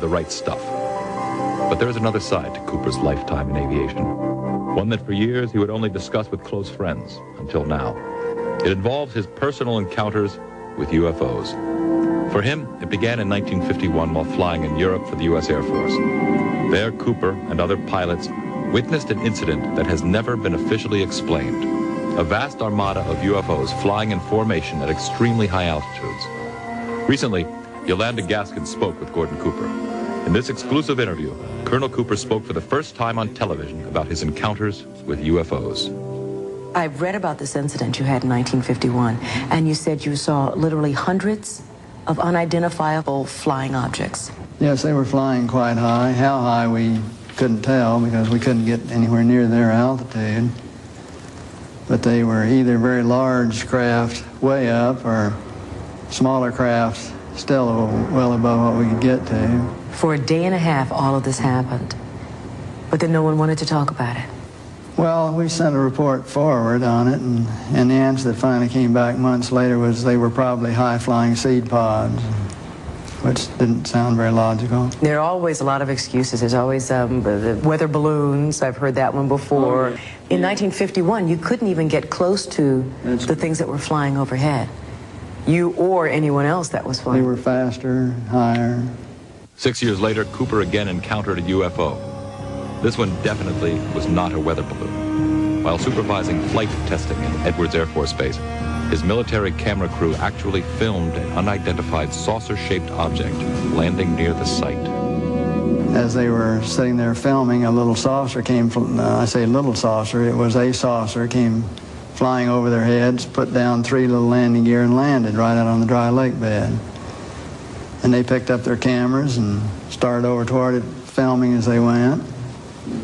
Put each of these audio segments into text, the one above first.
the right stuff. But there is another side to Cooper's lifetime in aviation, one that for years he would only discuss with close friends, until now. It involves his personal encounters with UFOs. For him, it began in 1951 while flying in Europe for the U.S. Air Force. There, Cooper and other pilots witnessed an incident that has never been officially explained. A vast armada of UFOs flying in formation at extremely high altitudes. Recently, Yolanda Gaskin spoke with Gordon Cooper. In this exclusive interview, Colonel Cooper spoke for the first time on television about his encounters with UFOs. I've read about this incident you had in 1951, and you said you saw literally hundreds of unidentifiable flying objects. Yes, they were flying quite high. How high we couldn't tell because we couldn't get anywhere near their altitude. But they were either very large craft way up or smaller craft still well above what we could get to. For a day and a half, all of this happened, but then no one wanted to talk about it. Well, we sent a report forward on it, and the answer that finally came back months later was they were probably high-flying seed pods, which didn't sound very logical. There are always a lot of excuses. There's always the weather balloons. I've heard that one before. In 1951, you couldn't even get close to the things that were flying overhead. You or anyone else that was flying. They were faster, higher. 6 years later, Cooper again encountered a UFO. This one definitely was not a weather balloon. While supervising flight testing in Edwards Air Force Base, his military camera crew actually filmed an unidentified saucer-shaped object landing near the site. As they were sitting there filming, a little saucer came from, I say little saucer, it was a saucer, came flying over their heads, put down 3 little landing gear and landed right out on the dry lake bed. And they picked up their cameras and started over toward it, filming as they went.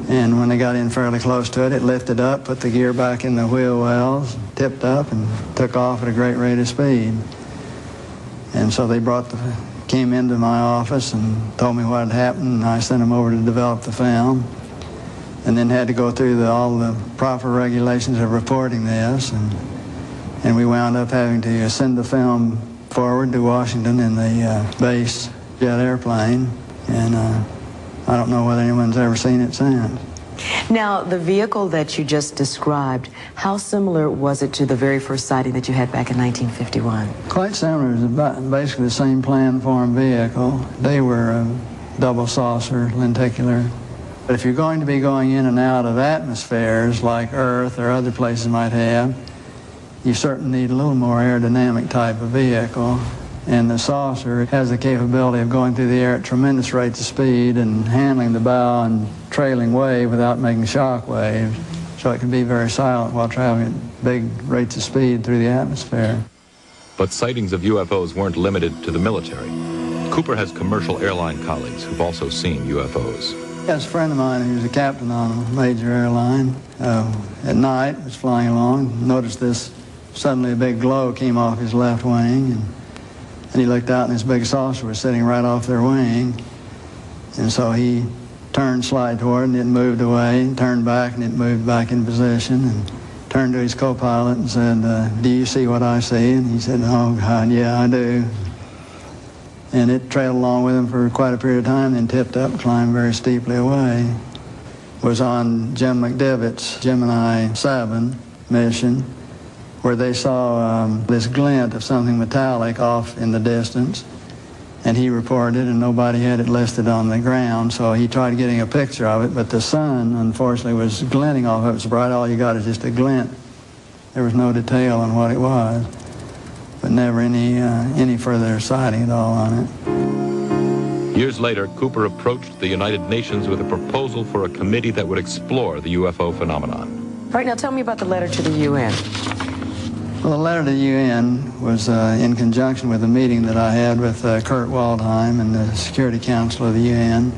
And when they got in fairly close to it, it lifted up, put the gear back in the wheel wells, tipped up, and took off at a great rate of speed. And so they came into my office and told me what had happened, and I sent them over to develop the film. And then had to go through all the proper regulations of reporting this. And we wound up having to send the film forward to Washington in the base jet airplane. And I don't know whether anyone's ever seen it since. Now, the vehicle that you just described, how similar was it to the very first sighting that you had back in 1951? Quite similar. It was basically the same plan-form vehicle. They were a double saucer, lenticular. But if you're going to be going in and out of atmospheres like Earth or other places might have, you certainly need a little more aerodynamic type of vehicle. And the saucer has the capability of going through the air at tremendous rates of speed and handling the bow and trailing wave without making shock waves. So it can be very silent while traveling at big rates of speed through the atmosphere. But sightings of UFOs weren't limited to the military. Cooper has commercial airline colleagues who've also seen UFOs. Yes, a friend of mine who's a captain on a major airline at night was flying along, noticed this, suddenly a big glow came off his left wing, and he looked out and this big saucer was sitting right off their wing. And so he turned, slide toward, and it moved away, and turned back, and it moved back in position, and turned to his co-pilot and said, do you see what I see? And he said, oh, God, yeah, I do. And it trailed along with him for quite a period of time, then tipped up, climbed very steeply away. Was on Jim McDivitt's Gemini 7 mission, where they saw this glint of something metallic off in the distance, and he reported, and nobody had it listed on the ground, so he tried getting a picture of it, but the sun, unfortunately, was glinting off of it so bright, all you got is just a glint. There was no detail on what it was, but never any further sighting at all on it. Years later, Cooper approached the United Nations with a proposal for a committee that would explore the UFO phenomenon. All right, now tell me about the letter to the UN. Well, the letter to the UN was in conjunction with a meeting that I had with Kurt Waldheim and the Security Council of the UN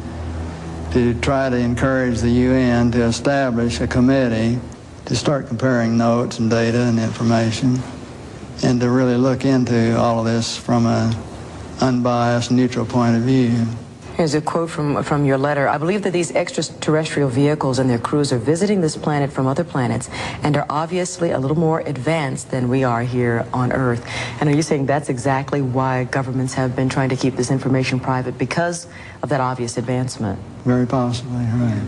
to try to encourage the UN to establish a committee to start comparing notes and data and information and to really look into all of this from an unbiased, neutral point of view. Here's a quote from your letter. I believe that these extraterrestrial vehicles and their crews are visiting this planet from other planets and are obviously a little more advanced than we are here on Earth. And are you saying that's exactly why governments have been trying to keep this information private, because of that obvious advancement? Very possibly, right.